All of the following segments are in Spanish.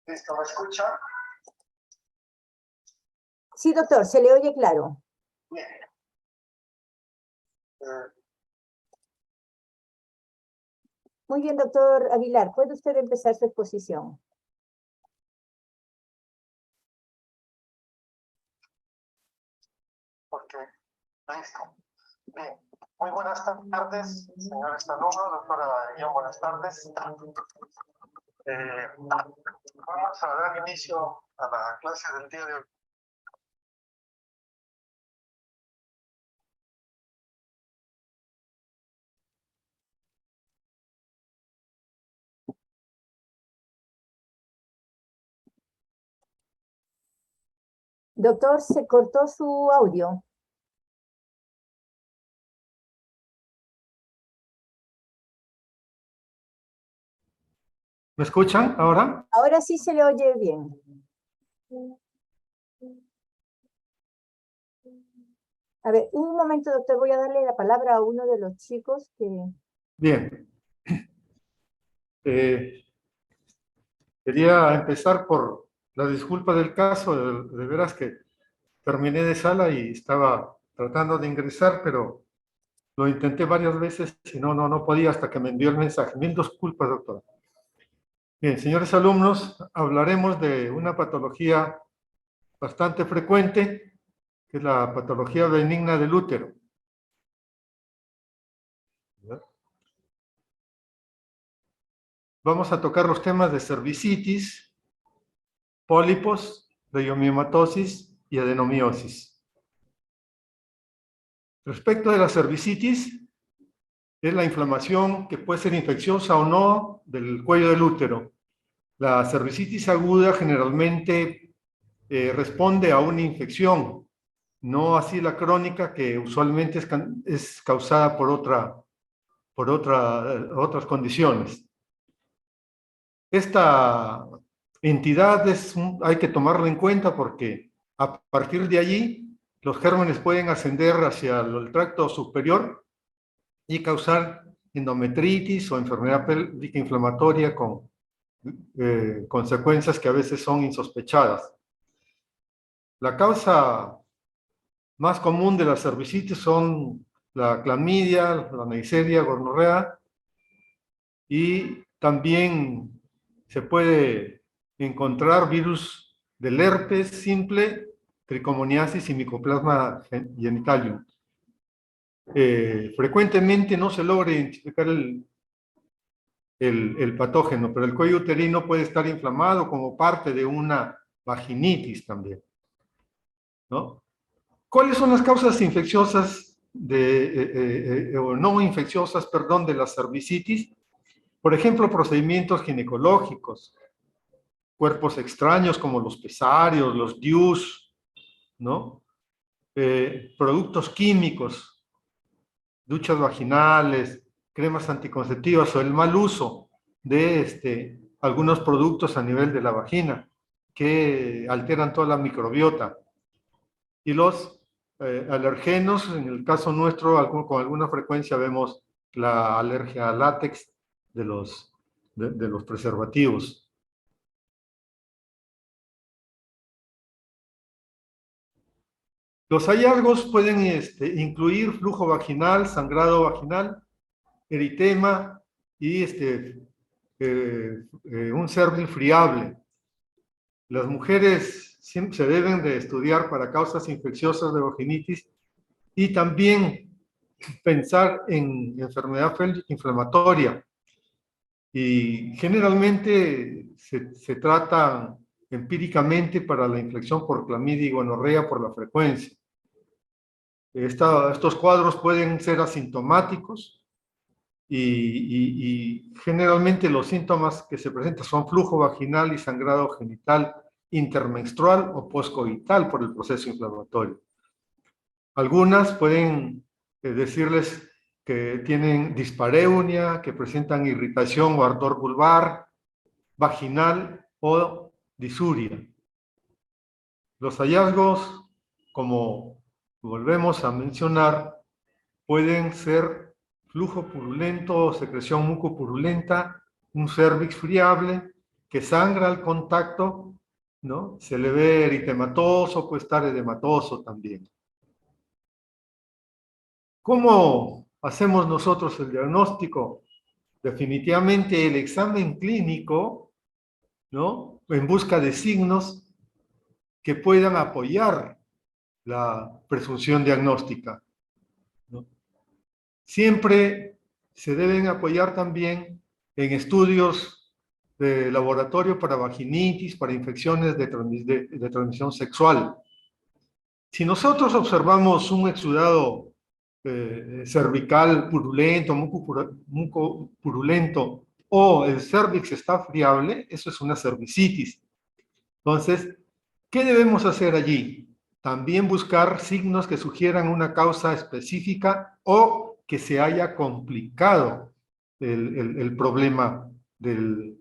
¿Listo? ¿Me escucha? Sí, doctor, se le oye claro. Bien. Muy bien, doctor Aguilar, ¿puede usted empezar su exposición? Ok, listo. Bien. Muy buenas tardes, señores alumnos, doctora Guión, buenas tardes. Vamos a dar inicio a la clase del día de hoy. Doctor, se cortó su audio. ¿Me escuchan ahora? Ahora sí se le oye bien. A ver, un momento, doctor, voy a darle la palabra a uno de los chicos que... Bien. Quería empezar por la disculpa del caso, de veras que terminé de sala y estaba tratando de ingresar, pero lo intenté varias veces y no podía hasta que me envió el mensaje. Mil disculpas, doctora. Bien, señores alumnos, hablaremos de una patología bastante frecuente, que es la patología benigna del útero. Vamos a tocar los temas de cervicitis, pólipos, leiomyomatosis y adenomiosis. Respecto de la cervicitis, es la inflamación que puede ser infecciosa o no del cuello del útero. La cervicitis aguda generalmente responde a una infección, no así la crónica, que usualmente es causada por otras condiciones. Esta entidad hay que tomarla en cuenta porque a partir de allí los gérmenes pueden ascender hacia el tracto superior y causar endometritis o enfermedad pélvica inflamatoria con consecuencias que a veces son insospechadas. La causa más común de la cervicitis son la clamidia, la neisseria, gonorrea, y también se puede encontrar virus del herpes simple, tricomoniasis y micoplasma genitalium. Frecuentemente no se logra identificar el patógeno, pero el cuello uterino puede estar inflamado como parte de una vaginitis también, ¿no? ¿Cuáles son las causas infecciosas o no infecciosas, perdón, de la cervicitis? Por ejemplo, procedimientos ginecológicos, cuerpos extraños como los pesarios, los DIUs, ¿no? Productos químicos, duchas vaginales, cremas anticonceptivas o el mal uso de algunos productos a nivel de la vagina que alteran toda la microbiota. Y los alergenos, en el caso nuestro, con alguna frecuencia vemos la alergia al látex de los preservativos. Los hallazgos pueden incluir flujo vaginal, sangrado vaginal, eritema y un cervix friable. Las mujeres siempre se deben de estudiar para causas infecciosas de vaginitis y también pensar en enfermedad pélvica inflamatoria. Y generalmente se trata empíricamente para la infección por clamidia y gonorrea por la frecuencia. Estos cuadros pueden ser asintomáticos y generalmente los síntomas que se presentan son flujo vaginal y sangrado genital intermenstrual o poscoital por el proceso inflamatorio. Algunas pueden decirles que tienen dispareunia, que presentan irritación o ardor vulvar, vaginal o disuria. Los hallazgos, como volvemos a mencionar, pueden ser flujo purulento o secreción mucopurulenta, un cervix friable, que sangra al contacto, ¿no? Se le ve eritematoso, puede estar edematoso también. ¿Cómo hacemos nosotros el diagnóstico? Definitivamente el examen clínico, ¿no? En busca de signos que puedan apoyar la presunción diagnóstica, ¿no? Siempre se deben apoyar también en estudios de laboratorio para vaginitis, para infecciones de transmisión sexual. Si nosotros observamos un exudado cervical purulento, muco purulento, o el cervix está friable, eso es una cervicitis. Entonces, ¿qué debemos hacer allí? También buscar signos que sugieran una causa específica o que se haya complicado el problema de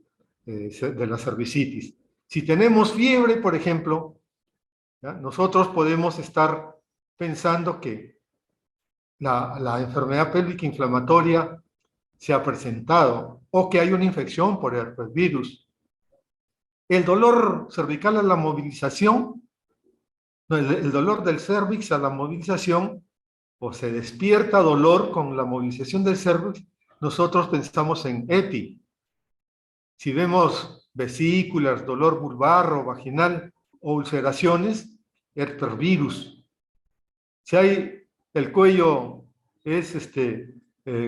la cervicitis. Si tenemos fiebre, por ejemplo, ¿ya? Nosotros podemos estar pensando que la enfermedad pélvica inflamatoria se ha presentado o que hay una infección por herpes virus. El dolor cervical a la movilización, no, el dolor del cervix a la movilización, o se despierta dolor con la movilización del cervix, nosotros pensamos en EPI. Si vemos vesículas, dolor vulvar o vaginal o ulceraciones, herpes virus. Si hay el cuello es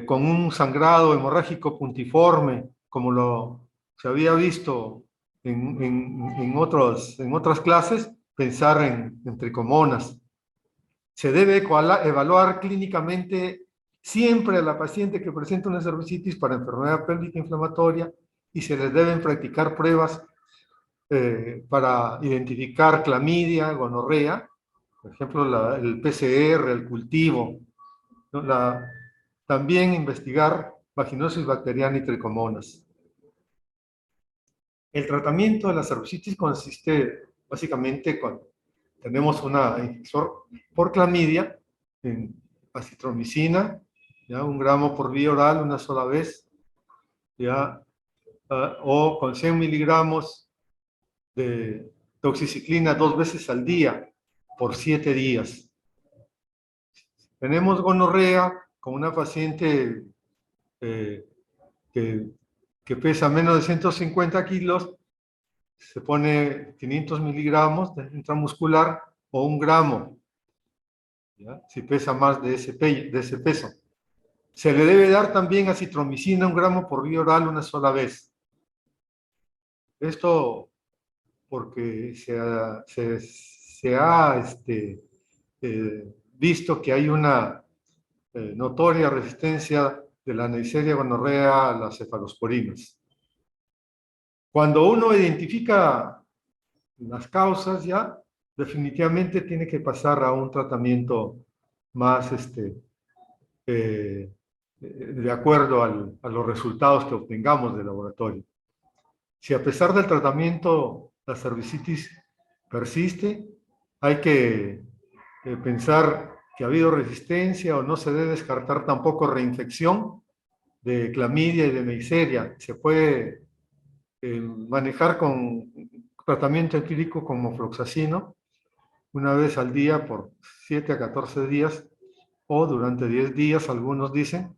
con un sangrado hemorrágico puntiforme, como se había visto en otras clases, pensar en tricomonas. Se debe evaluar clínicamente siempre a la paciente que presenta una cervicitis para enfermedad pélvica inflamatoria y se les deben practicar pruebas para identificar clamidia, gonorrea, por ejemplo, el PCR, el cultivo, ¿no? También investigar vaginosis bacteriana y tricomonas. El tratamiento de la cervicitis consiste básicamente tenemos una infección por clamidia, en acitromicina, ¿ya? 1 gramo por vía oral una sola vez, ¿ya? O con 100 miligramos de doxiciclina 2 veces al día por 7 días. Tenemos gonorrea con una paciente que pesa menos de 150 kilos, se pone 500 miligramos de intramuscular o 1 gramo, ¿ya? Si pesa más de ese peso. Se le debe dar también acitromicina 1 gramo por vía oral una sola vez. Esto porque se ha visto que hay una notoria resistencia de la Neisseria gonorrea a las cefalosporinas. Cuando uno identifica las causas ya, definitivamente tiene que pasar a un tratamiento más de acuerdo a los resultados que obtengamos del laboratorio. Si a pesar del tratamiento la cervicitis persiste, hay que pensar que ha habido resistencia o no se debe descartar tampoco reinfección de clamidia y de Neisseria. Se puede manejar con tratamiento empírico como fluoxacino una vez al día por 7 a 14 días o durante 10 días, algunos dicen,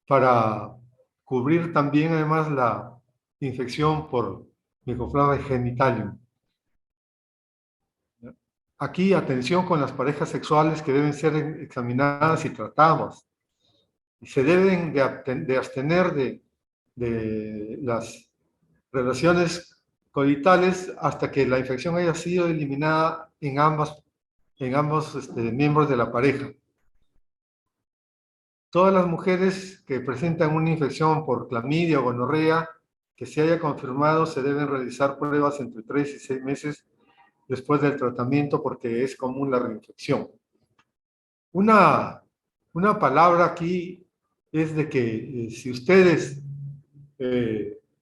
para cubrir también además la infección por Mycoplasma genitalium. Aquí, atención con las parejas sexuales que deben ser examinadas y tratadas. Y se deben de abstener de las relaciones coitales hasta que la infección haya sido eliminada en ambos miembros de la pareja. Todas las mujeres que presentan una infección por clamidia o gonorrea que se haya confirmado se deben realizar pruebas entre 3 y 6 meses después del tratamiento porque es común la reinfección. Una palabra aquí es de que si ustedes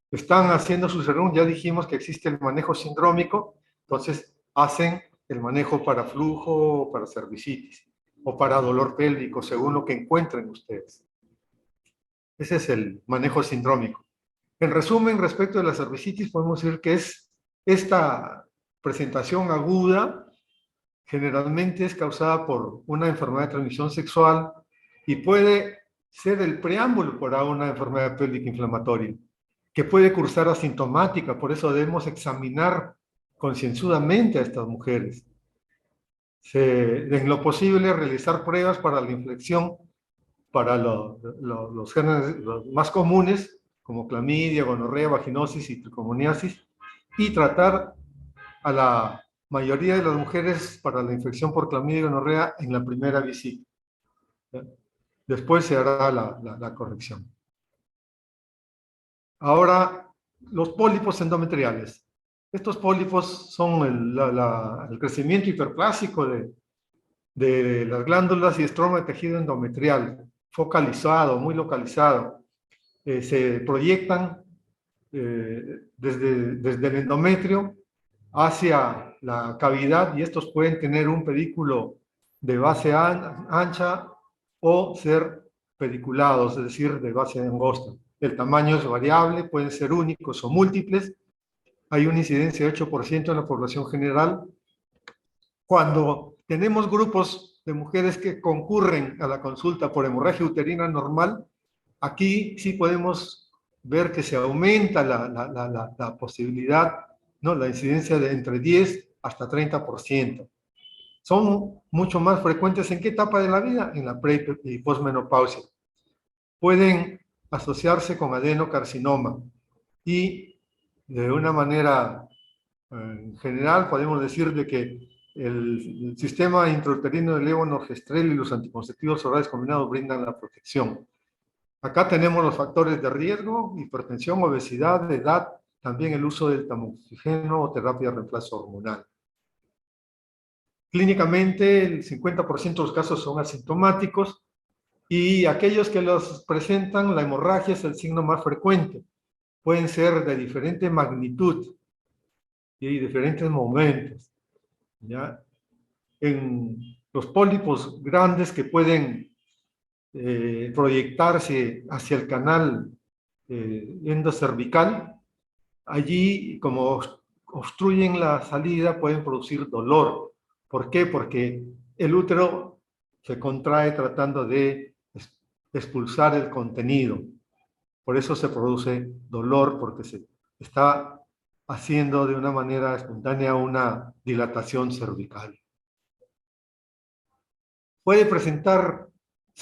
están haciendo su serum, ya dijimos que existe el manejo sindrómico, entonces hacen el manejo para flujo, para cervicitis o para dolor pélvico, según lo que encuentren ustedes. Ese es el manejo sindrómico. En resumen, respecto de la cervicitis, podemos decir que es esta presentación aguda, generalmente es causada por una enfermedad de transmisión sexual y puede ser el preámbulo para una enfermedad pélvica inflamatoria, que puede cursar asintomática, por eso debemos examinar concienzudamente a estas mujeres. En lo posible, realizar pruebas para la infección para los gérmenes los más comunes, como clamidia, gonorrea, vaginosis y tricomoniasis, y tratar a la mayoría de las mujeres para la infección por clamidia y gonorrea en la primera visita. ¿Ya? Después se hará la corrección. Ahora, los pólipos endometriales. Estos pólipos son el crecimiento hiperplásico de las glándulas y estroma de tejido endometrial, focalizado, muy localizado. Se proyectan desde el endometrio hacia la cavidad y estos pueden tener un pedículo de base ancha o ser pediculados, es decir, de base angosta. El tamaño es variable, pueden ser únicos o múltiples. Hay una incidencia de 8% en la población general. Cuando tenemos grupos de mujeres que concurren a la consulta por hemorragia uterina normal, aquí sí podemos ver que se aumenta la posibilidad, ¿no? La incidencia de entre 10 hasta 30%. Son mucho más frecuentes ¿en qué etapa de la vida? En la pre y posmenopausia. Pueden asociarse con adenocarcinoma y de una manera general podemos decir de que el sistema intrauterino de levonorgestrel y los anticonceptivos orales combinados brindan la protección. Acá tenemos los factores de riesgo: hipertensión, obesidad, edad, también el uso del tamoxifeno o terapia de reemplazo hormonal. Clínicamente, el 50% de los casos son asintomáticos y aquellos que los presentan, la hemorragia es el signo más frecuente. Pueden ser de diferente magnitud y diferentes momentos, ¿ya? En los pólipos grandes que pueden proyectarse hacia el canal endocervical, allí, como obstruyen la salida, pueden producir dolor. ¿Por qué? Porque el útero se contrae tratando de expulsar el contenido. Por eso se produce dolor, porque se está haciendo de una manera espontánea una dilatación cervical. ¿Puede presentarse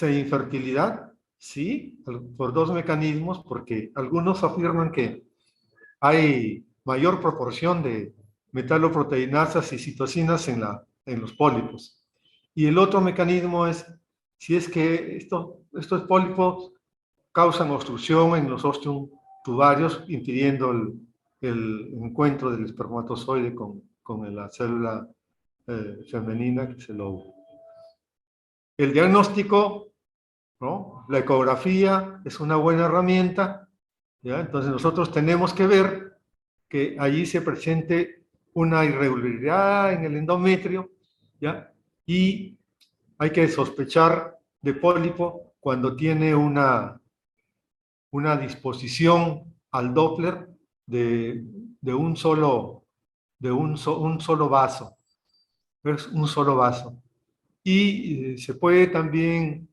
infertilidad? Sí, por dos mecanismos, porque algunos afirman que hay mayor proporción de metaloproteinasas y citocinas en los pólipos. Y el otro mecanismo es si es que estos pólipos causan obstrucción en los ostium tubarios, impidiendo el encuentro del espermatozoide con la célula femenina, que es el óvulo. El diagnóstico, ¿no? La ecografía es una buena herramienta, ¿ya? Entonces nosotros tenemos que ver que allí se presente una irregularidad en el endometrio, ¿ya? Y hay que sospechar de pólipo cuando tiene una disposición al Doppler de un solo vaso. Es un solo vaso. Y se puede también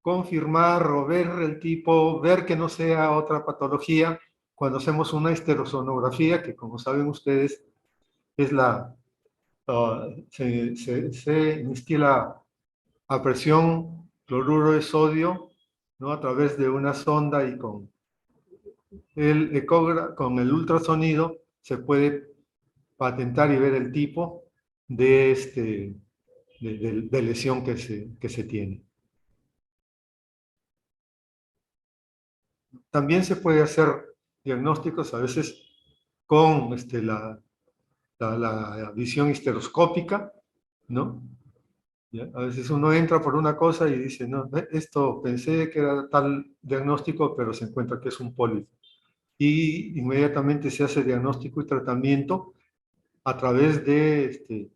confirmar o ver el tipo, ver que no sea otra patología cuando hacemos una histerosonografía, que como saben ustedes es se instila a presión cloruro de sodio, ¿no? A través de una sonda, y con con el ultrasonido se puede patentar y ver el tipo de lesión que se tiene. También se puede hacer diagnósticos a veces con la visión histeroscópica, ¿no? ¿Ya? A veces uno entra por una cosa y dice, no, esto pensé que era tal diagnóstico, pero se encuentra que es un pólipo. Y inmediatamente se hace diagnóstico y tratamiento a través de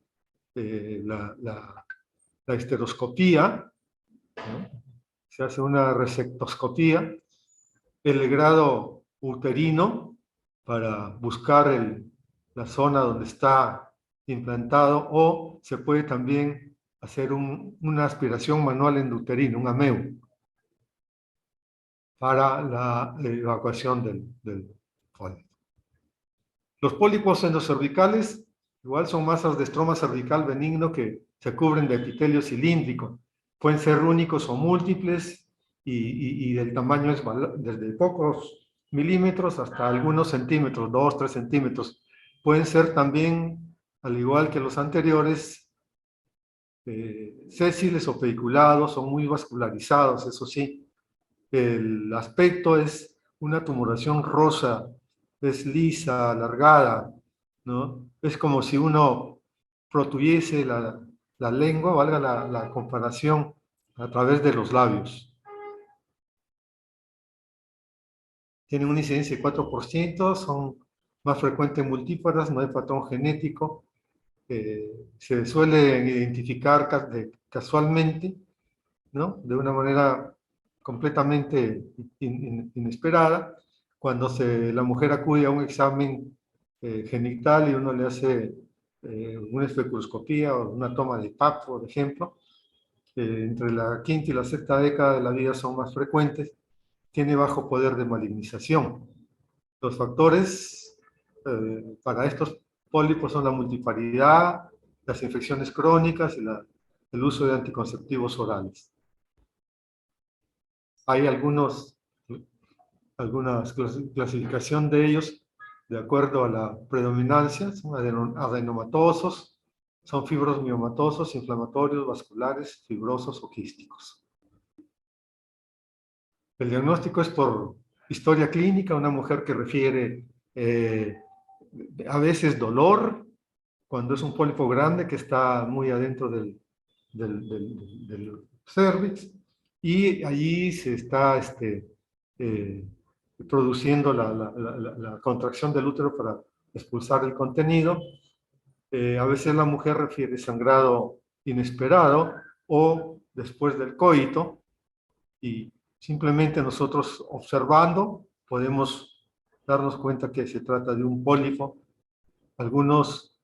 la histeroscopía, ¿no? Se hace una resectoscopía. El grado uterino para buscar la zona donde está implantado, o se puede también hacer una aspiración manual endouterina, un AMEU, para la evacuación del pólipo. Los pólipos endocervicales igual son masas de estroma cervical benigno que se cubren de epitelio cilíndrico. Pueden ser únicos o múltiples y el tamaño es desde pocos milímetros hasta algunos centímetros, 2, 3 centímetros. Pueden ser también, al igual que los anteriores, sésiles o pediculados, son muy vascularizados, eso sí. El aspecto es una tumoración rosa, es lisa, alargada, ¿no? Es como si uno protuyese la lengua, valga la comparación, a través de los labios. Tienen una incidencia de 4%, son más frecuentes en multíparas, no hay patrón genético. Se suele identificar casualmente, ¿no? De una manera completamente inesperada, cuando la mujer acude a un examen genital y uno le hace una especuloscopía o una toma de PAP, por ejemplo, entre la quinta y la sexta década de la vida son más frecuentes, tiene bajo poder de malignización. Los factores para estos pólipos son la multiparidad, las infecciones crónicas y el uso de anticonceptivos orales. Hay alguna clasificación de ellos de acuerdo a la predominancia, son adenomatosos, son fibros miomatosos, inflamatorios, vasculares, fibrosos o quísticos. El diagnóstico es por historia clínica, una mujer que refiere a veces dolor, cuando es un pólipo grande que está muy adentro del cervix, y allí se está produciendo la contracción del útero para expulsar el contenido. A veces la mujer refiere sangrado inesperado o después del coito, y simplemente nosotros observando podemos darnos cuenta que se trata de un pólipo. Algunos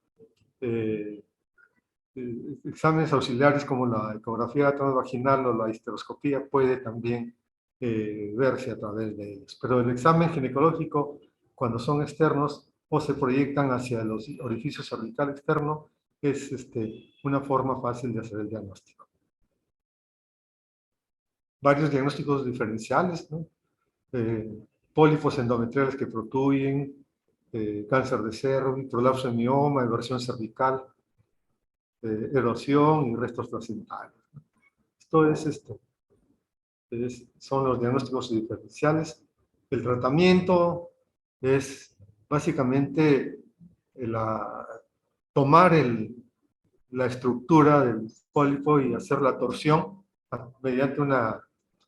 exámenes auxiliares como la ecografía transvaginal o la histeroscopía puede también verse a través de ellos. Pero el examen ginecológico, cuando son externos o se proyectan hacia los orificios cervical externo, es una forma fácil de hacer el diagnóstico. Varios diagnósticos diferenciales, ¿no? Pólipos endometriales que protuyen, cáncer de cervix, prolapso de mioma, eversión cervical, erosión y restos placentarios. Esto son los diagnósticos diferenciales. El tratamiento es básicamente tomar la estructura del pólipo y hacer la torsión mediante una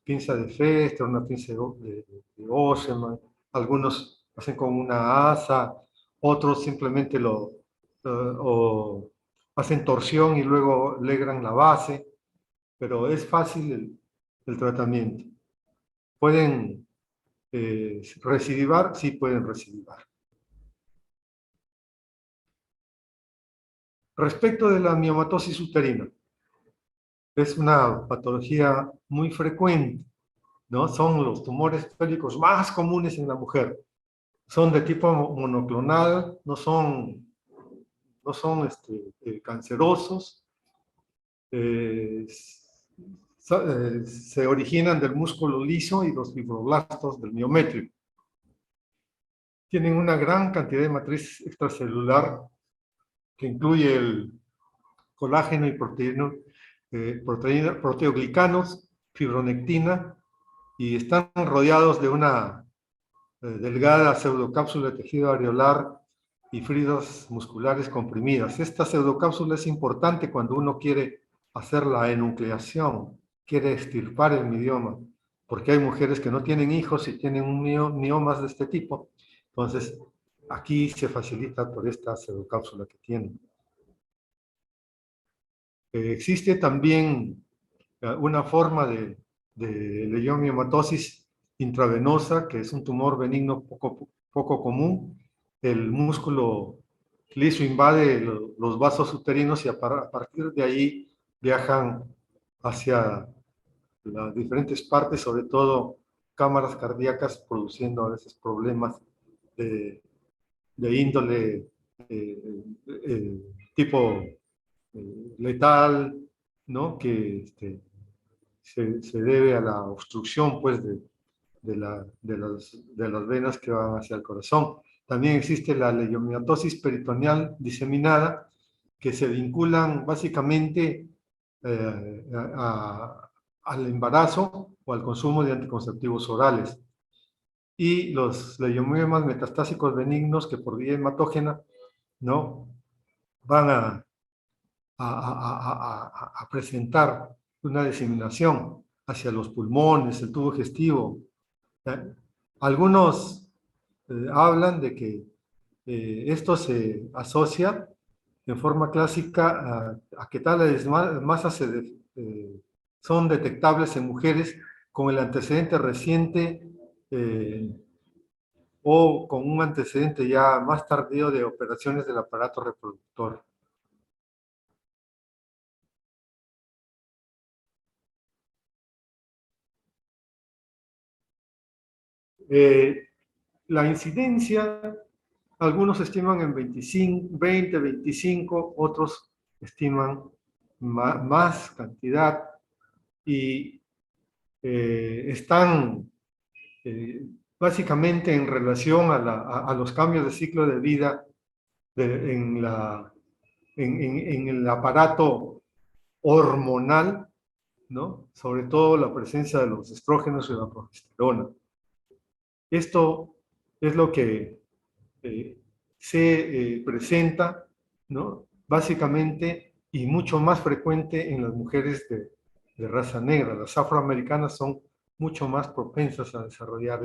pinza de Fester, una pinza de Osseman. Algunos hacen con una asa, otros simplemente o hacen torsión y luego legran la base, pero es fácil el tratamiento. ¿Pueden recidivar? Sí, pueden recidivar. Respecto de la miomatosis uterina, es una patología muy frecuente, ¿no? Son los tumores pélvicos más comunes en la mujer. Son de tipo monoclonal, no son cancerosos, se originan del músculo liso y los fibroblastos del miometrio. Tienen una gran cantidad de matriz extracelular que incluye el colágeno y proteoglicanos, fibronectina, y están rodeados de una delgada pseudocápsula de tejido areolar y fibras musculares comprimidas. Esta pseudocápsula es importante cuando uno quiere hacer la enucleación, quiere extirpar el mioma, porque hay mujeres que no tienen hijos y tienen miomas de este tipo. Entonces, aquí se facilita por esta pseudocápsula que tienen. Existe también una forma de leiomiomatosis intravenosa, que es un tumor benigno poco común. El músculo liso invade los vasos uterinos y a partir de ahí viajan hacia las diferentes partes, sobre todo cámaras cardíacas, produciendo a veces problemas de índole tipo letal, ¿no? Que se debe a la obstrucción, pues, de las venas que van hacia el corazón. También existe la leiomyomatosis peritoneal diseminada, que se vinculan básicamente al embarazo o al consumo de anticonceptivos orales. Y los leiomiomas metastásicos benignos que por vía hematógena, ¿no?, van a presentar una diseminación hacia los pulmones, el tubo digestivo. Algunos hablan de que esto se asocia en forma clásica a que tales masas son detectables en mujeres con el antecedente reciente o con un antecedente ya más tardío de operaciones del aparato reproductor. La incidencia, algunos estiman en 25, 20, 25, otros estiman más cantidad y están básicamente en relación a los cambios de ciclo de vida en el aparato hormonal, ¿no? Sobre todo la presencia de los estrógenos y la progesterona. Esto es lo que se presenta, ¿no?, básicamente y mucho más frecuente en las mujeres de raza negra. Las afroamericanas son mucho más propensas a desarrollar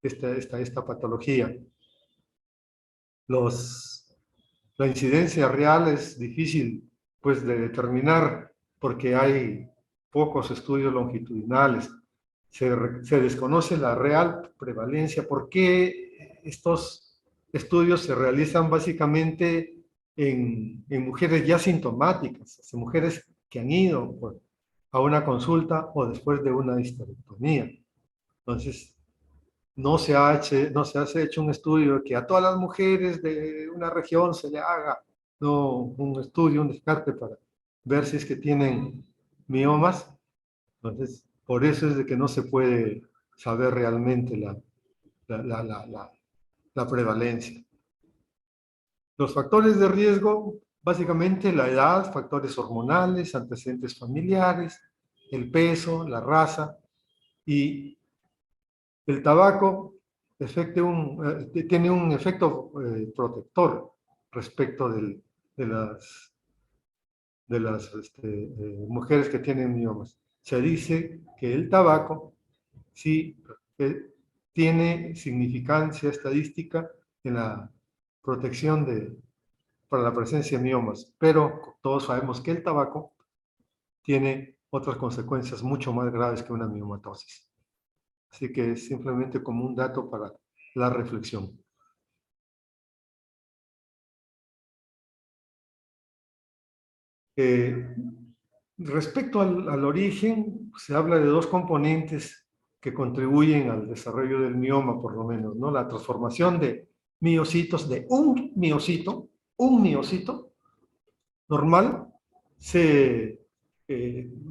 esta patología. La incidencia real es difícil, pues, de determinar porque hay pocos estudios longitudinales. Se desconoce la real prevalencia. ¿Por qué estos estudios se realizan básicamente en mujeres ya sintomáticas, en mujeres que han ido a una consulta o después de una histerectomía? Entonces, no se ha hecho un estudio que a todas las mujeres de una región se le haga, no, un estudio, un descarte para ver si es que tienen miomas. Entonces, por eso es de que no se puede saber realmente la prevalencia. Los factores de riesgo, básicamente la edad, factores hormonales, antecedentes familiares, el peso, la raza, y el tabaco tiene un efecto protector respecto de las mujeres que tienen miomas. Se dice que el tabaco sí tiene significancia estadística en la protección para la presencia de miomas, pero todos sabemos que el tabaco tiene otras consecuencias mucho más graves que una miomatosis. Así que es simplemente como un dato para la reflexión. Respecto al origen, se habla de dos componentes que contribuyen al desarrollo del mioma, por lo menos, ¿no? La transformación de miocitos, de un miocito normal,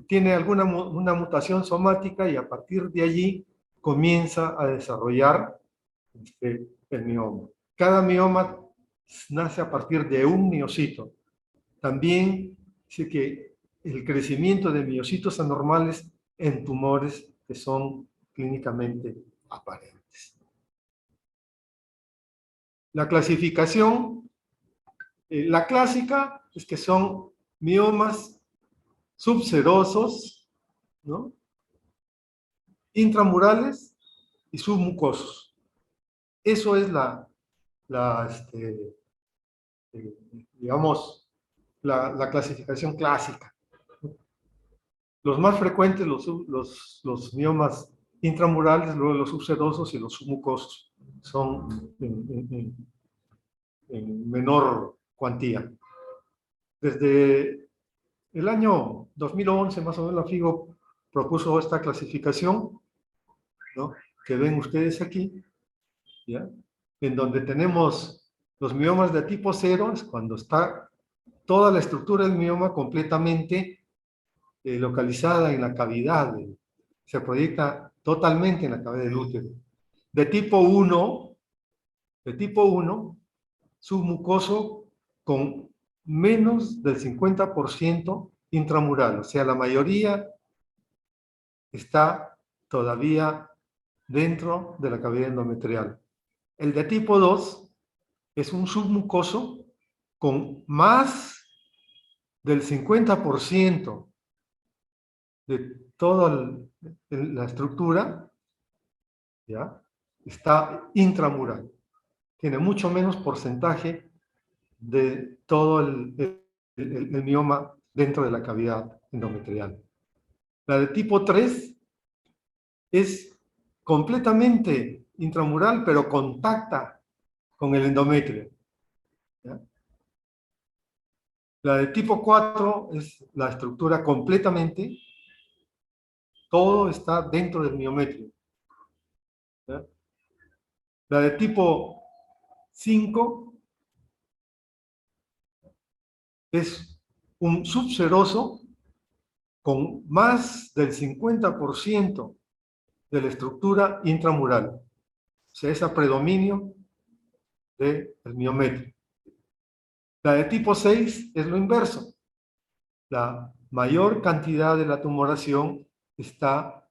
tiene una mutación somática y a partir de allí comienza a desarrollar el mioma. Cada mioma nace a partir de un miocito. También dice que el crecimiento de miocitos anormales en tumores que son clínicamente aparentes. La clasificación, la clásica es que son miomas subserosos, ¿no?, intramurales y submucosos. Eso es digamos, la clasificación clásica. Los más frecuentes, los miomas intramurales, luego los subserosos y los submucosos son en menor cuantía. Desde el año 2011, más o menos, la FIGO propuso esta clasificación, ¿no?, que ven ustedes aquí, ¿ya?, en donde tenemos los miomas de tipo 0, es cuando está toda la estructura del mioma completamente localizada en la cavidad, se proyecta totalmente en la cavidad del útero. De tipo 1, submucoso con menos del 50% intramural, o sea, la mayoría está todavía dentro de la cavidad endometrial. El de tipo 2 es un submucoso con más del 50% de toda la estructura, ¿ya?, está intramural. Tiene mucho menos porcentaje de todo el mioma dentro de la cavidad endometrial. La de tipo 3 es completamente intramural, pero contacta con el endometrio, ¿ya? La de tipo 4 es la estructura completamente, todo está dentro del miometrio, ¿ya? La de tipo 5 es un subseroso con más del 50% de la estructura intramural. O sea, es a predominio del miometrio. La de tipo 6 es lo inverso. La mayor cantidad de la tumoración está,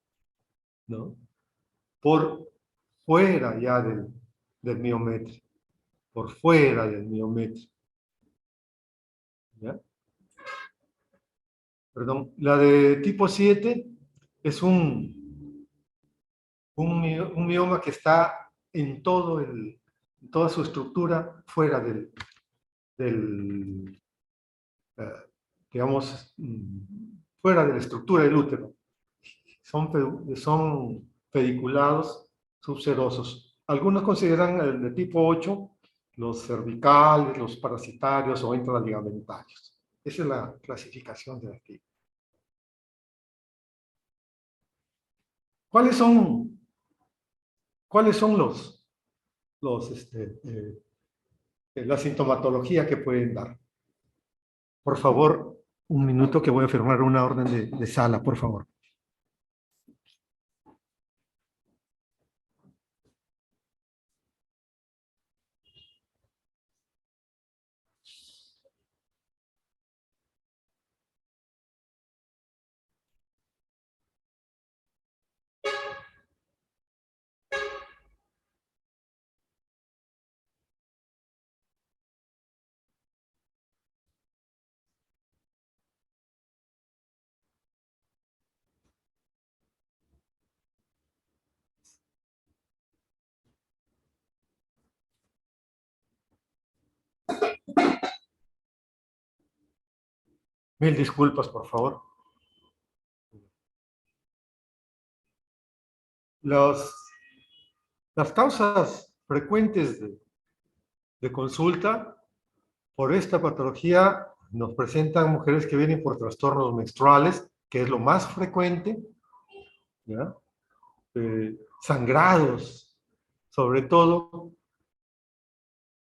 ¿no?, por fuera ya del miometrio, por fuera del miometrio, ¿ya? Perdón, la de tipo 7 es un mioma que está en toda su estructura fuera del digamos, fuera de la estructura del útero. Son pediculados subserosos. Algunos consideran el de tipo 8 los cervicales, los parasitarios o intraligamentarios. Esa es la clasificación de aquí. ¿Cuáles son la sintomatología que pueden dar? Por favor, un minuto que voy a firmar una orden de sala, por favor. Mil disculpas, por favor. Las causas frecuentes de consulta por esta patología nos presentan mujeres que vienen por trastornos menstruales, que es lo más frecuente, ¿ya? Sangrados, sobre todo.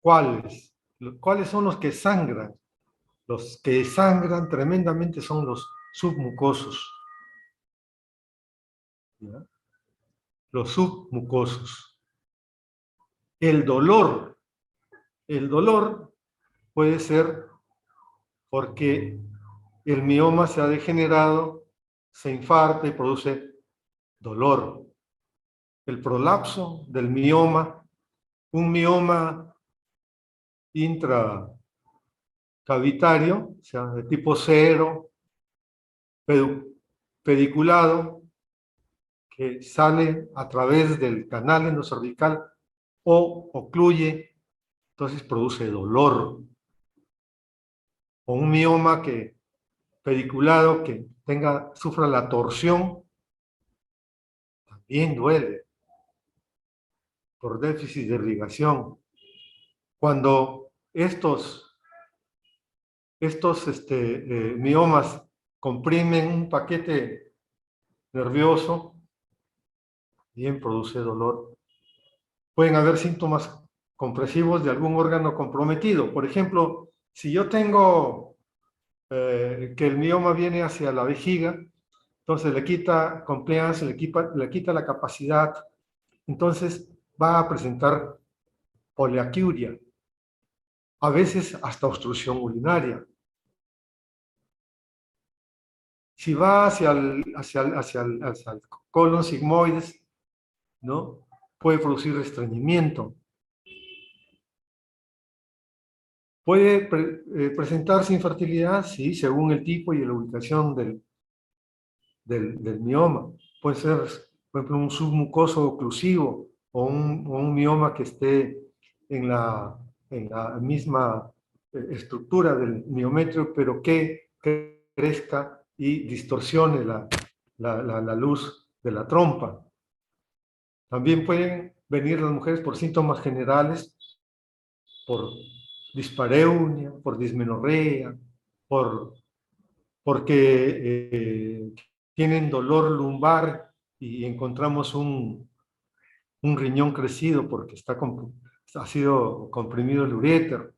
¿Cuáles? ¿Cuáles son los que sangran? Los que sangran tremendamente son los submucosos, ¿ya? Los submucosos. El dolor puede ser porque el mioma se ha degenerado, se infarta y produce dolor. El prolapso del mioma, un mioma intracavitario, o sea, de tipo 0, pediculado, que sale a través del canal endocervical o ocluye, entonces produce dolor. O un mioma pediculado que sufra la torsión, también duele por déficit de irrigación. Cuando estos miomas comprimen un paquete nervioso, bien produce dolor. Pueden haber síntomas compresivos de algún órgano comprometido. Por ejemplo, si yo tengo que el mioma viene hacia la vejiga, entonces le quita compliance, le quita la capacidad, entonces va a presentar poliaquiuria, a veces hasta obstrucción urinaria. Si va hacia el colon sigmoides, ¿no? Puede producir estreñimiento. ¿Puede presentarse infertilidad? Sí, según el tipo y la ubicación del mioma. Puede ser, por ejemplo, un submucoso oclusivo o un mioma que esté en la misma estructura del miometrio, pero que crezca y distorsione la luz de la trompa. También pueden venir las mujeres por síntomas generales, por dispareunia, por dismenorrea, porque tienen dolor lumbar y encontramos un riñón crecido porque ha sido comprimido el uréter.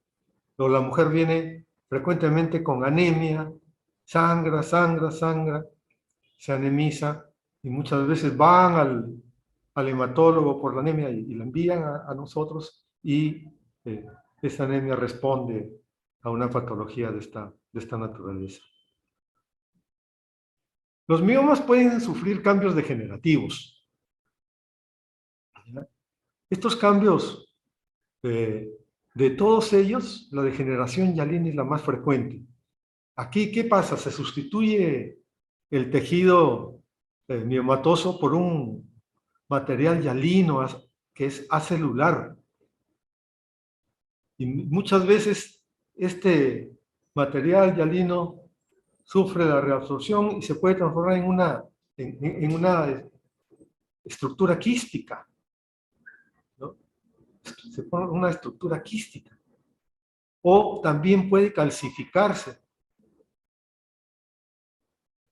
O la mujer viene frecuentemente con anemia, sangra, se anemiza y muchas veces van al hematólogo por la anemia y la envían a nosotros y esa anemia responde a una patología de esta naturaleza. Los miomas pueden sufrir cambios degenerativos. Estos cambios, de todos ellos, la degeneración hialina es la más frecuente. Aquí, ¿qué pasa? Se sustituye el tejido miomatoso por un material hialino que es acelular. Y muchas veces este material hialino sufre la reabsorción y se puede transformar en una estructura quística, ¿no? Se forma una estructura quística. O también puede calcificarse,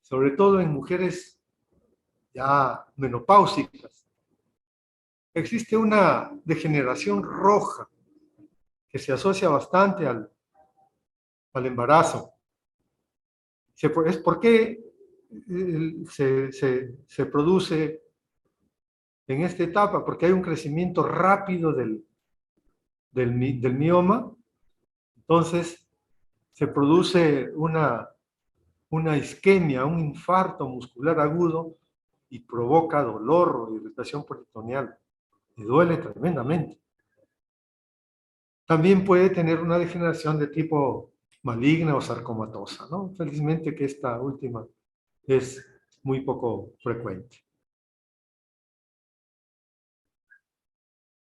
sobre todo en mujeres ya menopáusicas. Existe una degeneración roja que se asocia bastante al embarazo. ¿Por qué se produce en esta etapa? Porque hay un crecimiento rápido del mioma, entonces se produce una isquemia, un infarto muscular agudo y provoca dolor o irritación peritoneal y duele tremendamente. También puede tener una degeneración de tipo maligna o sarcomatosa, ¿no? Felizmente que esta última es muy poco frecuente.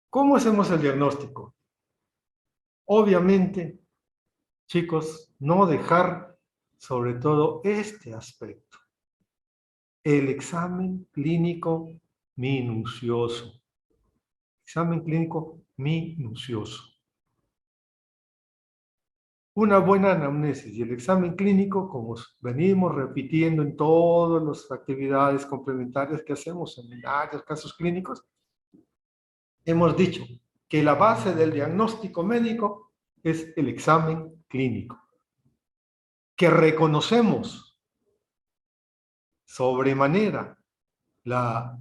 ¿Cómo hacemos el diagnóstico? Obviamente, chicos, no dejar sobre todo este aspecto. El examen clínico minucioso. Examen clínico minucioso. Una buena anamnesis y el examen clínico, como venimos repitiendo en todas las actividades complementarias que hacemos, seminarios, casos clínicos, hemos dicho que la base del diagnóstico médico es el examen clínico, que reconocemos sobremanera la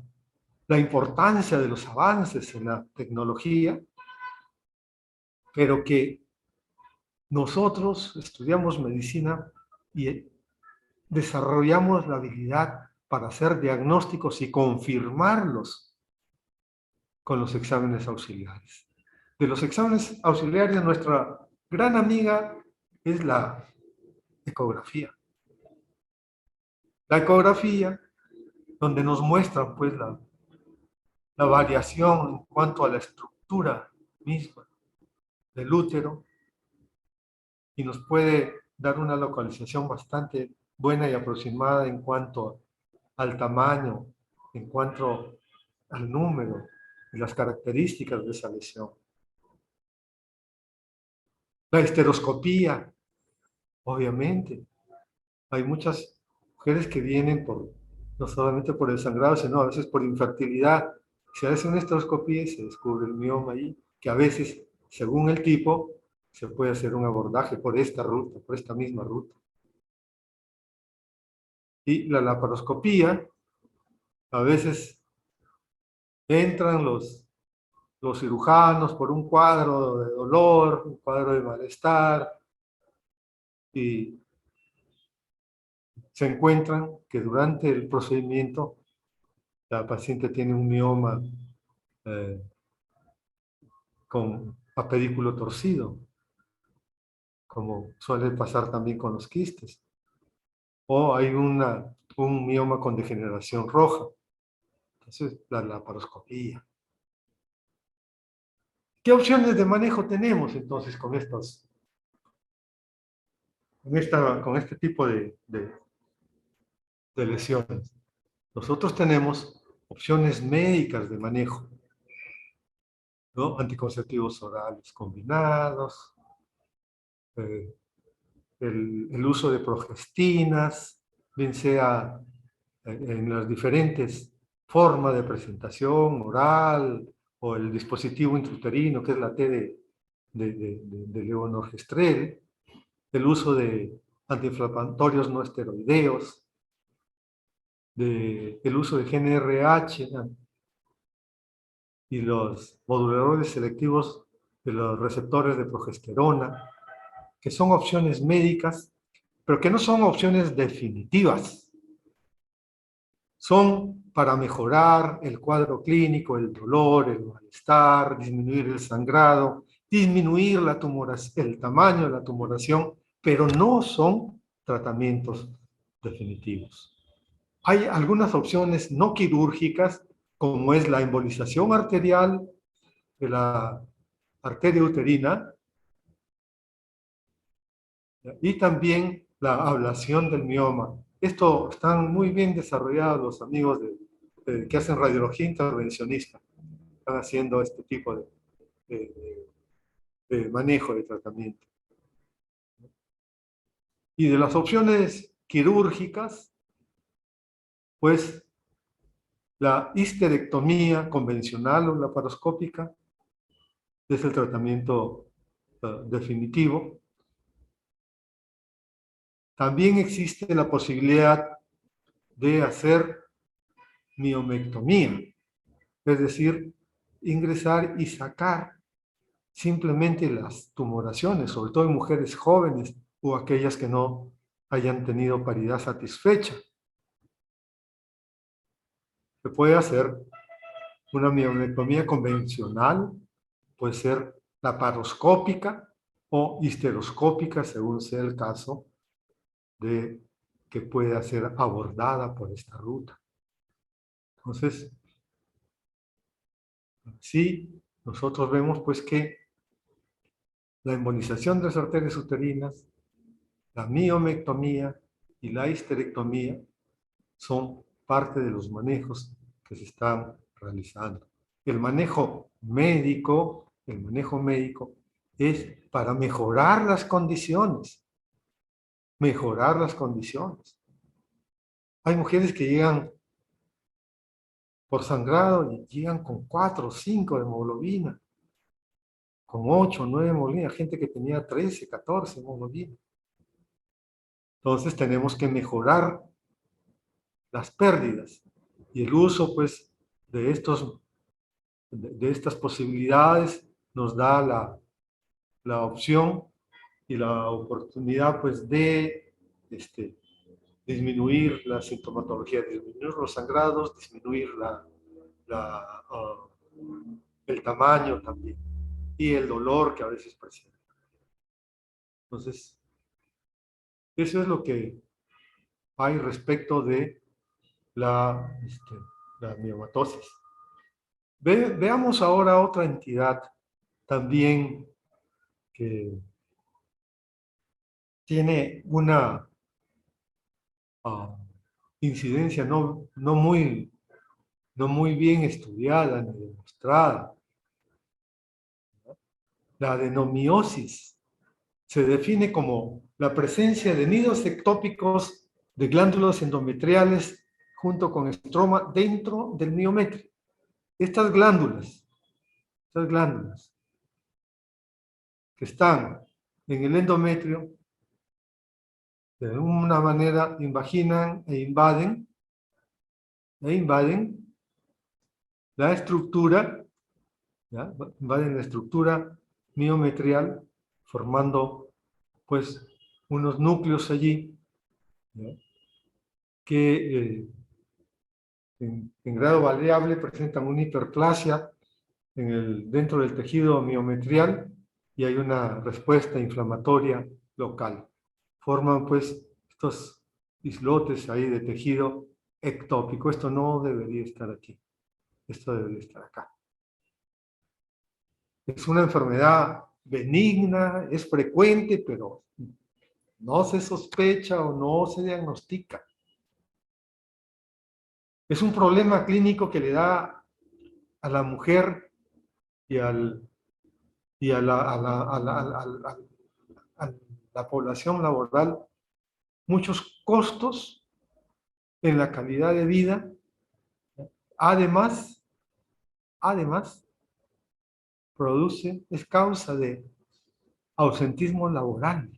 importancia de los avances en la tecnología, pero que nosotros estudiamos medicina y desarrollamos la habilidad para hacer diagnósticos y confirmarlos con los exámenes auxiliares. De los exámenes auxiliares, nuestra gran amiga es la ecografía. La ecografía, donde nos muestra pues la variación en cuanto a la estructura misma del útero y nos puede dar una localización bastante buena y aproximada en cuanto al tamaño, en cuanto al número y las características de esa lesión. La esteroscopía, obviamente. Hay muchas mujeres que vienen no solamente por el sangrado, sino a veces por infertilidad. Se hace una esteroscopía y se descubre el mioma ahí, que a veces, según el tipo, se puede hacer un abordaje por esta ruta, por esta misma ruta. Y la laparoscopía, a veces entran los cirujanos por un cuadro de dolor, un cuadro de malestar, y se encuentran que durante el procedimiento la paciente tiene un mioma con apedículo torcido, como suele pasar también con los quistes. O hay un mioma con degeneración roja. Entonces, la laparoscopía. ¿Qué opciones de manejo tenemos entonces con este tipo de lesiones? Nosotros tenemos opciones médicas de manejo, ¿no? Anticonceptivos orales combinados, el uso de progestinas, bien sea en las diferentes formas de presentación oral o el dispositivo intrauterino, que es la T de levonorgestrel, el uso de antiinflamatorios no esteroideos, el uso de GnRH y los moduladores selectivos de los receptores de progesterona, que son opciones médicas, pero que no son opciones definitivas. Son para mejorar el cuadro clínico, el dolor, el malestar, disminuir el sangrado, disminuir el tamaño de la tumoración, pero no son tratamientos definitivos. Hay algunas opciones no quirúrgicas, como es la embolización arterial de la arteria uterina y también la ablación del mioma. Esto están muy bien desarrollados los amigos que hacen radiología intervencionista. Están haciendo este tipo de manejo de tratamiento. Y de las opciones quirúrgicas, pues la histerectomía convencional o laparoscópica es el tratamiento definitivo. También existe la posibilidad de hacer miomectomía, es decir, ingresar y sacar simplemente las tumoraciones, sobre todo en mujeres jóvenes o aquellas que no hayan tenido paridad satisfecha. Se puede hacer una miomectomía convencional, puede ser laparoscópica o histeroscópica, según sea el caso, de que pueda ser abordada por esta ruta. Entonces, sí, nosotros vemos pues que la embolización de las arterias uterinas, la miomectomía y la histerectomía son parte de los manejos que se están realizando. El manejo médico es para mejorar las condiciones. Mejorar las condiciones. Hay mujeres que llegan por sangrado y llegan con 4 o 5 de hemoglobina, con 8 o 9 de hemoglobina, gente que tenía 13, 14 de hemoglobina. Entonces tenemos que mejorar las pérdidas y el uso pues de estas posibilidades nos da la opción y la oportunidad pues de disminuir la sintomatología, disminuir los sangrados, disminuir el tamaño también y el dolor que a veces presenta. Entonces, eso es lo que hay respecto de la miomatosis. Veamos ahora otra entidad también que tiene una incidencia no muy no muy bien estudiada ni demostrada. La adenomiosis se define como la presencia de nidos ectópicos de glándulas endometriales junto con estroma dentro del miometrio. Estas glándulas que están en el endometrio, de alguna manera invaginan e invaden la estructura, ¿ya? Invaden la estructura miometrial, formando pues unos núcleos allí, ¿ya? Que en grado variable presentan una hiperplasia dentro del tejido miometrial y hay una respuesta inflamatoria local. Forman pues estos islotes ahí de tejido ectópico. Esto no debería estar aquí. Esto debería estar acá. Es una enfermedad benigna, es frecuente, pero no se sospecha o no se diagnostica. Es un problema clínico que le da a la mujer y a la población laboral muchos costos en la calidad de vida. Además, es causa de ausentismo laboral.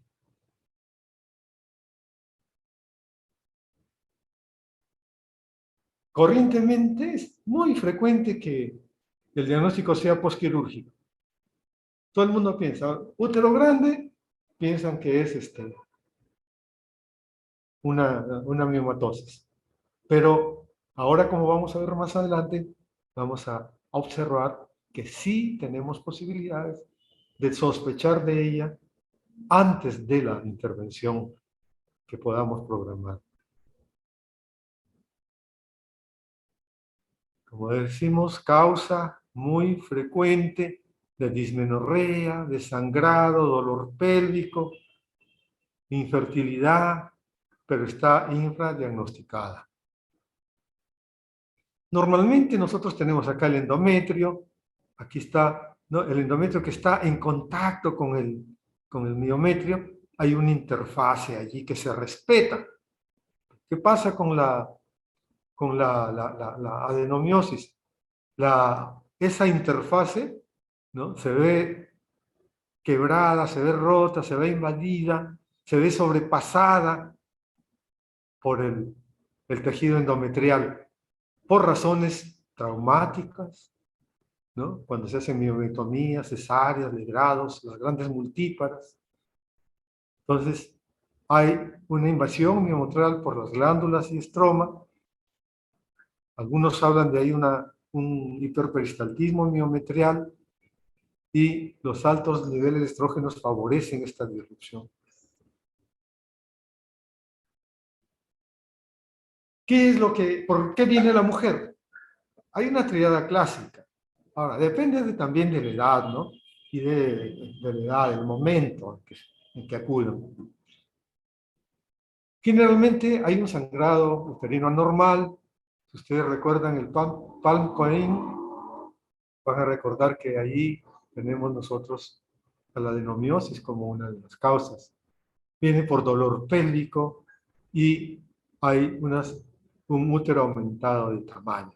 Corrientemente es muy frecuente que el diagnóstico sea posquirúrgico. Todo el mundo piensa, útero grande, piensan que es una miomatosis. Pero ahora, como vamos a ver más adelante, vamos a observar que sí tenemos posibilidades de sospechar de ella antes de la intervención que podamos programar. Como decimos, causa muy frecuente de dismenorrea, de sangrado, dolor pélvico, infertilidad, pero está infradiagnosticada. Normalmente nosotros tenemos acá el endometrio, aquí está, ¿no?, el endometrio que está en contacto con el miometrio, hay una interfase allí que se respeta. ¿Qué pasa con la adenomiosis? Esa interfase, ¿no?, se ve quebrada, se ve rota, se ve invadida, se ve sobrepasada por el tejido endometrial, por razones traumáticas, ¿no?, cuando se hacen miometomías, cesáreas, legrados, las grandes multíparas. Entonces, hay una invasión miometrial por las glándulas y estroma. Algunos hablan de ahí un hiperperistaltismo miometrial y los altos niveles de estrógenos favorecen esta disrupción. ¿Por qué viene la mujer? Hay una triada clásica. Ahora, depende también de la edad, ¿no? Y de la edad, del momento en que acudan. Generalmente hay un sangrado uterino anormal. Si ustedes recuerdan el Palm Coin, van a recordar que ahí tenemos nosotros a la adenomiosis como una de las causas. Viene por dolor pélvico y hay un útero aumentado de tamaño.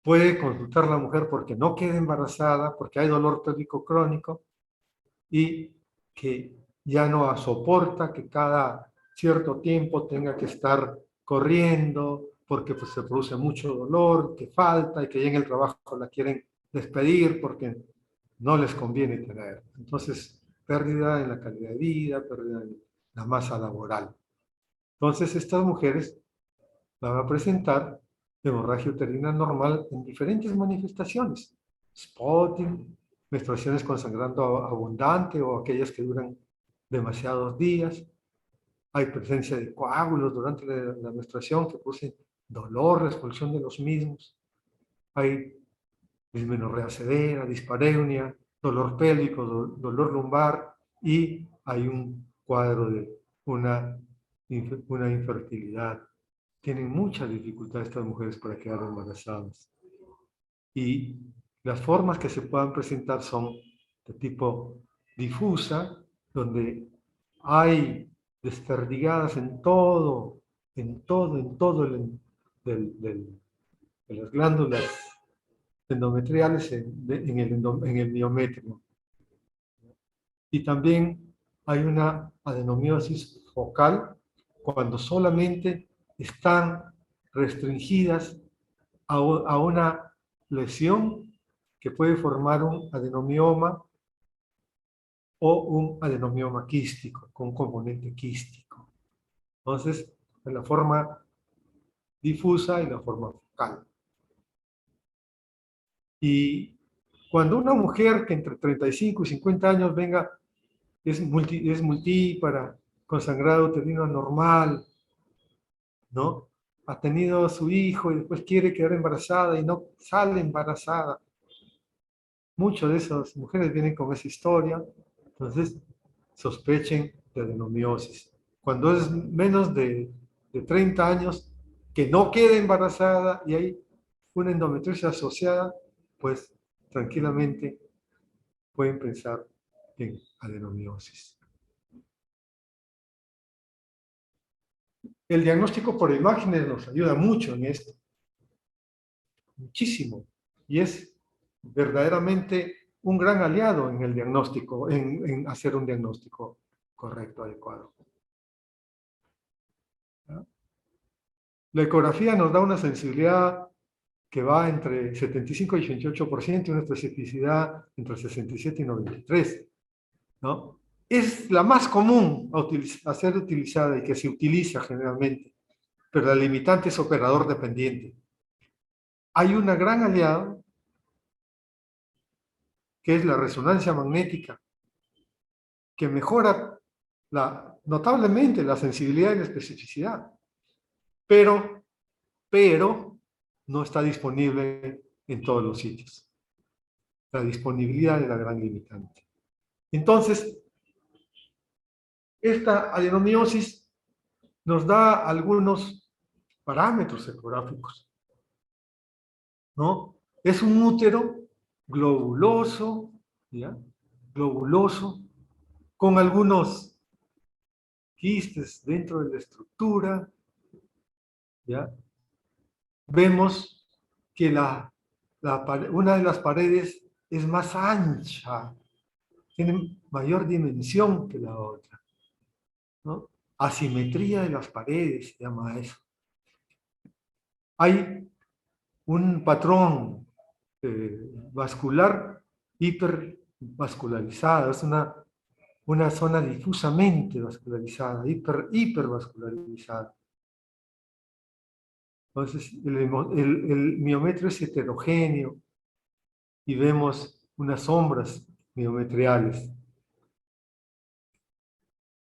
Puede consultar la mujer porque no queda embarazada, porque hay dolor pélvico crónico y que ya no soporta que cada cierto tiempo tenga que estar corriendo porque pues, se produce mucho dolor, que falta y que ya en el trabajo la quieren despedir porque no les conviene tener. Entonces, pérdida en la calidad de vida, pérdida en la masa laboral. Entonces, estas mujeres van a presentar hemorragia uterina normal en diferentes manifestaciones. Spotting, menstruaciones con sangrado abundante o aquellas que duran demasiados días. Hay presencia de coágulos durante la menstruación que producen dolor, expulsión de los mismos. Hay dismenorrea severa, dispareunia, dolor pélvico, dolor lumbar y hay un cuadro de una infertilidad tienen mucha dificultad estas mujeres para quedar embarazadas. Y las formas que se puedan presentar son de tipo difusa, donde hay desperdigadas en todo de las glándulas endometriales en el miometrio. Y también hay una adenomiosis focal cuando solamente están restringidas a una lesión que puede formar un adenomioma o un adenomioma quístico, con un componente quístico. Entonces, en la forma difusa y la forma focal. Y cuando una mujer que entre 35 y 50 años venga, es multípara, con sangrado uterino anormal, ¿no? Ha tenido a su hijo y después quiere quedar embarazada y no sale embarazada. Muchas de esas mujeres vienen con esa historia, entonces sospechen de adenomiosis. Cuando es menos de 30 años, que no quede embarazada y hay una endometriosis asociada, pues tranquilamente pueden pensar en adenomiosis. El diagnóstico por imágenes nos ayuda mucho en esto, muchísimo, y es verdaderamente un gran aliado en el diagnóstico, en hacer un diagnóstico correcto, adecuado. ¿Ya? La ecografía nos da una sensibilidad que va entre 75 y 88% y una especificidad entre 67 y 93%, ¿no? Es la más común a ser utilizada y que se utiliza generalmente, pero la limitante es operador dependiente. Hay una gran aliada que es la resonancia magnética, que mejora notablemente la sensibilidad y la especificidad, pero no está disponible en todos los sitios. La disponibilidad es la gran limitante. Entonces, esta adenomiosis nos da algunos parámetros ecográficos, ¿no? Es un útero globuloso, ¿ya? Globuloso, con algunos quistes dentro de la estructura, ¿ya? Vemos que una de las paredes es más ancha, tiene mayor dimensión que la otra, ¿no? Asimetría de las paredes se llama eso. Hay un patrón vascular hipervascularizado, es una zona difusamente vascularizada, hipervascularizada. Entonces, el miometrio es heterogéneo y vemos unas sombras miometriales.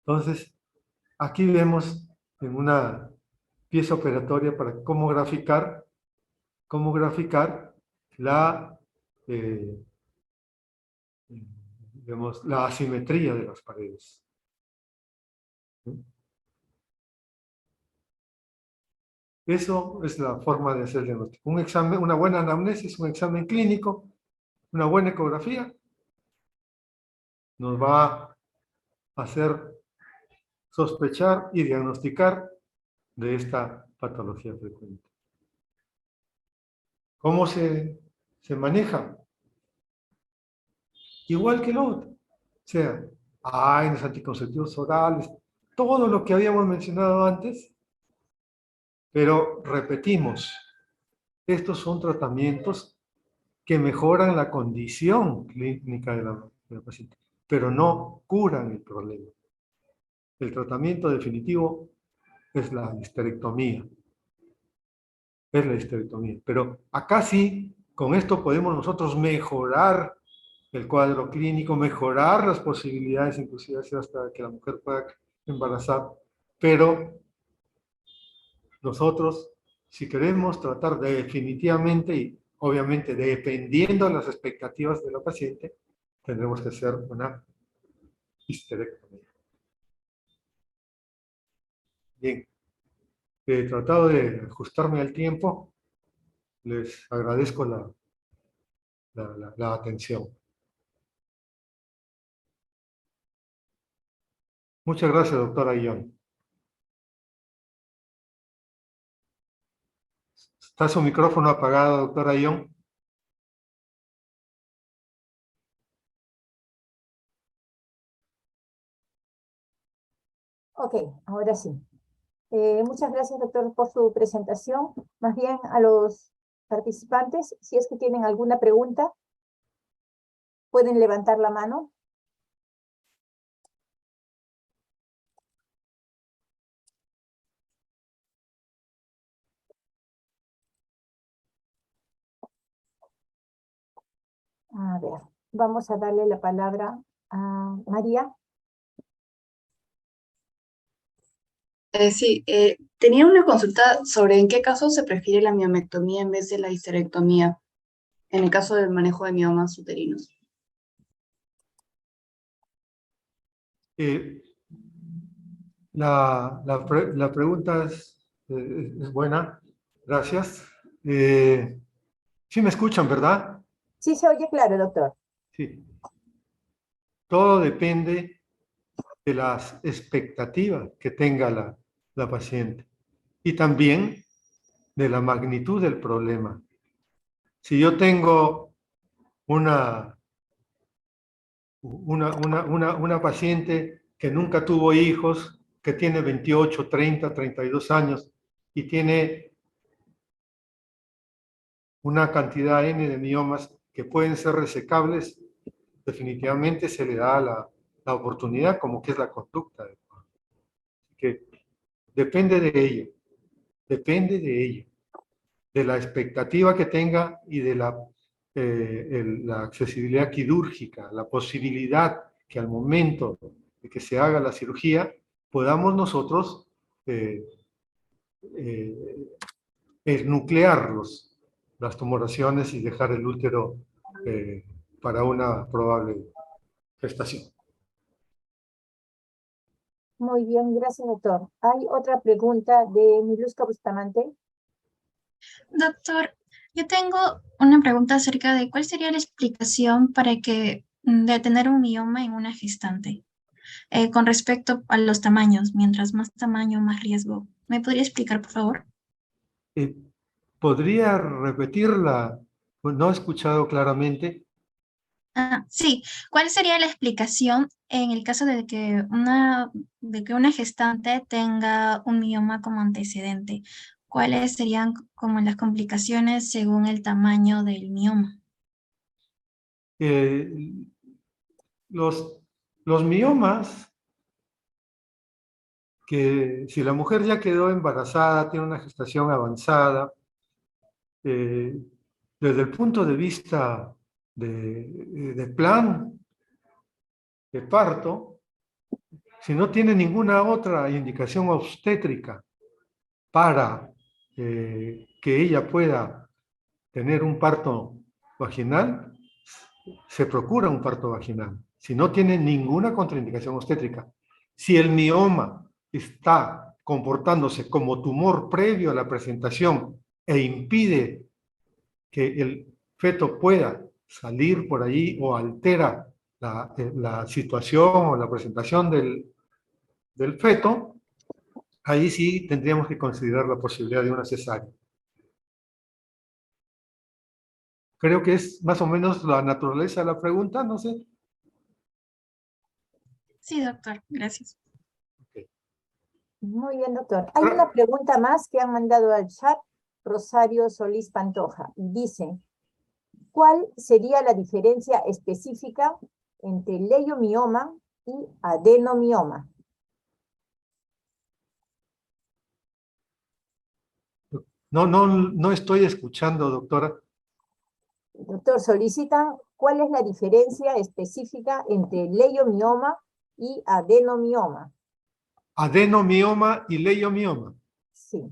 Entonces, aquí vemos en una pieza operatoria para cómo graficar la, digamos, la asimetría de las paredes. Eso es la forma de hacer el diagnóstico. Un examen, una buena anamnesis, un examen clínico, una buena ecografía, nos va a hacer sospechar y diagnosticar de esta patología frecuente. ¿Cómo se maneja? Igual que el otro. O sea, hay los anticonceptivos orales, todo lo que habíamos mencionado antes, pero repetimos, estos son tratamientos que mejoran la condición clínica de la paciente, pero no curan el problema. El tratamiento definitivo es la histerectomía. Es la histerectomía. Pero acá sí, con esto podemos nosotros mejorar el cuadro clínico, mejorar las posibilidades, inclusive hasta que la mujer pueda embarazar. Pero nosotros, si queremos tratar definitivamente y obviamente dependiendo de las expectativas de la paciente, tendremos que hacer una histerectomía. Bien. He tratado de ajustarme al tiempo. Les agradezco la atención. Muchas gracias, doctora Guillón. ¿Está su micrófono apagado, doctora Guillón? Ok, ahora sí. Muchas gracias, doctor, por su presentación. Más bien a los participantes, si es que tienen alguna pregunta, pueden levantar la mano. A ver, vamos a darle la palabra a María. Sí, tenía una consulta sobre en qué casos se prefiere la miomectomía en vez de la histerectomía, en el caso del manejo de miomas uterinos. Eh, la pregunta es buena. Gracias. Sí me escuchan, ¿verdad? Sí, se oye claro, doctor. Sí. Todo depende de las expectativas que tenga la paciente y también de la magnitud del problema. Si yo tengo una paciente que nunca tuvo hijos, que tiene 28, 30, 32 años y tiene una cantidad N de miomas que pueden ser resecables, definitivamente se le da la oportunidad, como que es la conducta. Que depende de ello, depende de ello, de la expectativa que tenga y de la accesibilidad quirúrgica, la posibilidad que al momento de que se haga la cirugía podamos nosotros nuclear las tumoraciones y dejar el útero para una probable gestación. Muy bien, gracias, doctor. Hay otra pregunta de Miluska Bustamante. Doctor, yo tengo una pregunta acerca de cuál sería la explicación para que de tener un mioma en una gestante, con respecto a los tamaños, mientras más tamaño, más riesgo. ¿Me podría explicar, por favor? ¿Podría repetirla? Pues no he escuchado claramente. Sí, ¿cuál sería la explicación en el caso de que una gestante tenga un mioma como antecedente? ¿Cuáles serían como las complicaciones según el tamaño del mioma? Eh, los miomas, que si la mujer ya quedó embarazada, tiene una gestación avanzada, eh, desde el punto de vista de plan de parto, si no tiene ninguna otra indicación obstétrica para que ella pueda tener un parto vaginal, se procura un parto vaginal. Si no tiene ninguna contraindicación obstétrica. Si el mioma está comportándose como tumor previo a la presentación e impide que el feto pueda salir por allí o altera la situación o la presentación del feto, ahí sí tendríamos que considerar la posibilidad de una cesárea. Creo que es más o menos la naturaleza de la pregunta, no sé. Sí, doctor, gracias. Okay. Muy bien, doctor. Hay una pregunta más que han mandado al chat, Rosario Solís Pantoja. Dice, ¿cuál sería la diferencia específica entre leiomioma y adenomioma? No estoy escuchando, doctora. Doctor, solicitan cuál es la diferencia específica entre leiomioma y adenomioma. Adenomioma y leiomioma. Sí.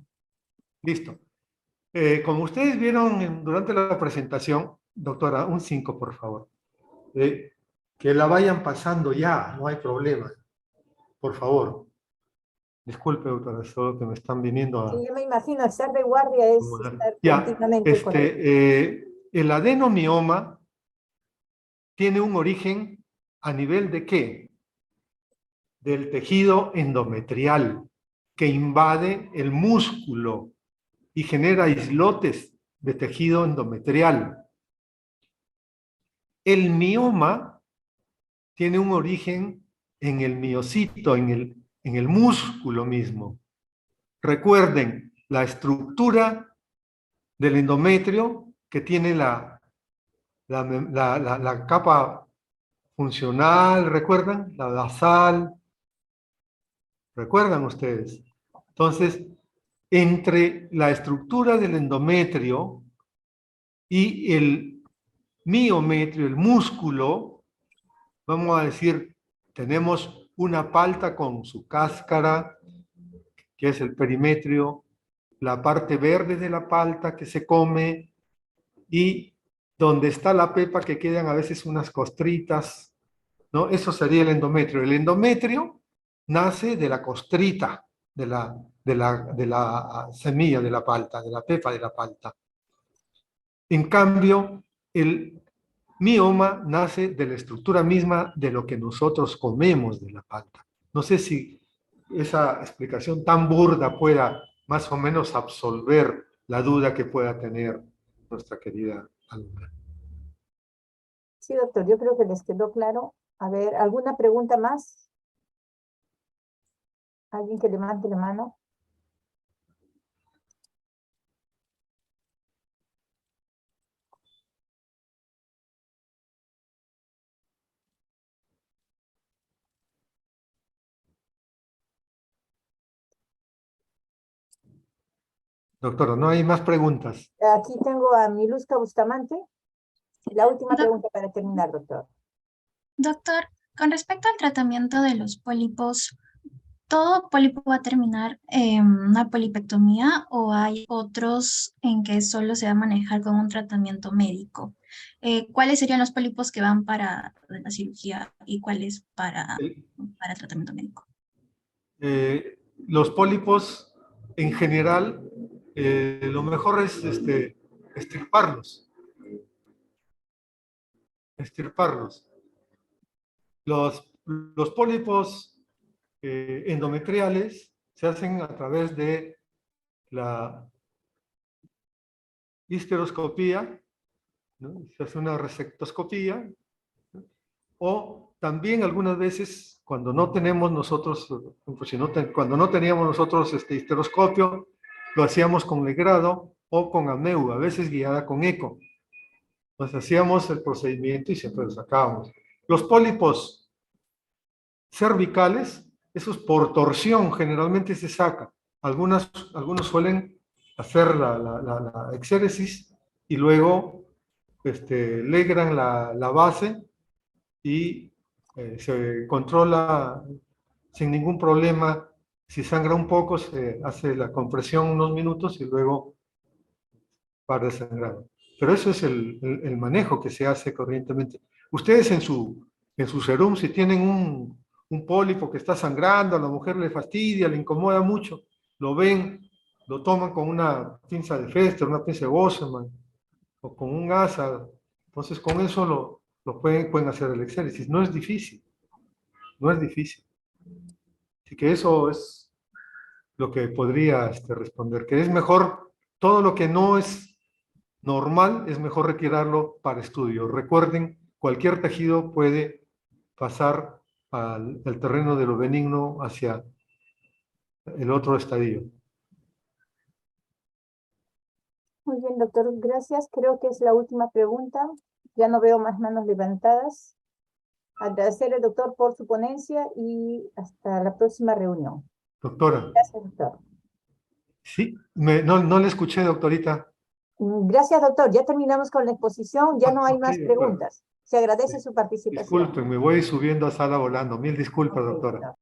Listo. Como ustedes vieron durante la presentación, doctora, un 5, por favor. Que la vayan pasando ya, no hay problema. Por favor. Disculpe, doctora, es solo que me están viniendo a... Sí, yo me imagino, estar de guardia es estar Ya, continuamente con él. el adenomioma tiene un origen a nivel de ¿qué? Del tejido endometrial, que invade el músculo y genera islotes de tejido endometrial. El mioma tiene un origen en el miocito, en el músculo mismo. Recuerden, la estructura del endometrio que tiene la capa funcional, ¿recuerdan? La basal, ¿recuerdan ustedes? Entonces, entre la estructura del endometrio y el miometrio, el músculo, vamos a decir, tenemos una palta con su cáscara, que es el perimetrio, la parte verde de la palta que se come, y donde está la pepa que quedan a veces unas costritas, ¿no? Eso sería el endometrio. El endometrio nace de la costrita, de la semilla de la palta, de la pepa de la palta. En cambio, el mioma nace de la estructura misma de lo que nosotros comemos de la palta. No sé si esa explicación tan burda pueda más o menos absolver la duda que pueda tener nuestra querida alumna. Sí, doctor, yo creo que les quedó claro. A ver, ¿alguna pregunta más? ¿Alguien que levante la mano? Doctora, no hay más preguntas. Aquí tengo a Miluska Bustamante. La última Doc- pregunta para terminar, doctor. Doctor, con respecto al tratamiento de los pólipos, ¿todo pólipo va a terminar en una polipectomía o hay otros en que solo se va a manejar con un tratamiento médico? ¿Cuáles serían los pólipos que van para la cirugía y cuáles para tratamiento médico? Los pólipos, en general, lo mejor es extirparlos. Extirparlos. Los pólipos endometriales se hacen a través de la histeroscopía, ¿no? Se hace una resectoscopía, ¿no? O también algunas veces, cuando no tenemos nosotros, cuando no teníamos nosotros histeroscopio, lo hacíamos con legrado o con ameu, a veces guiada con eco. Pues hacíamos el procedimiento y siempre lo sacábamos. Los pólipos cervicales, esos por torsión generalmente se saca. Algunos suelen hacer la exéresis y luego legran la base y se controla sin ningún problema. Si sangra un poco, se hace la compresión unos minutos y luego para de sangrar. Pero eso es el manejo que se hace corrientemente. Ustedes en su serum, si tienen un pólipo que está sangrando, a la mujer le fastidia, le incomoda mucho, lo ven, lo toman con una pinza de Fester, una pinza de Bosselman, o con un asa. Entonces con eso lo pueden hacer el exéresis. No es difícil, no es difícil. Así que eso es lo que podría responder, que es mejor todo lo que no es normal, es mejor retirarlo para estudio. Recuerden, cualquier tejido puede pasar al terreno de lo benigno hacia el otro estadio. Muy bien, doctor, gracias. Creo que es la última pregunta. Ya no veo más manos levantadas. Agradecerle, doctor, por su ponencia y hasta la próxima reunión. Doctora, Gracias, doctor. sí, no le escuché, doctorita. Gracias, doctor. Ya terminamos con la exposición. Ya no hay Ok, más doctora. preguntas. Se agradece su participación. Disculpen, me voy subiendo a sala volando. Mil disculpas, Ok, doctora. doctor.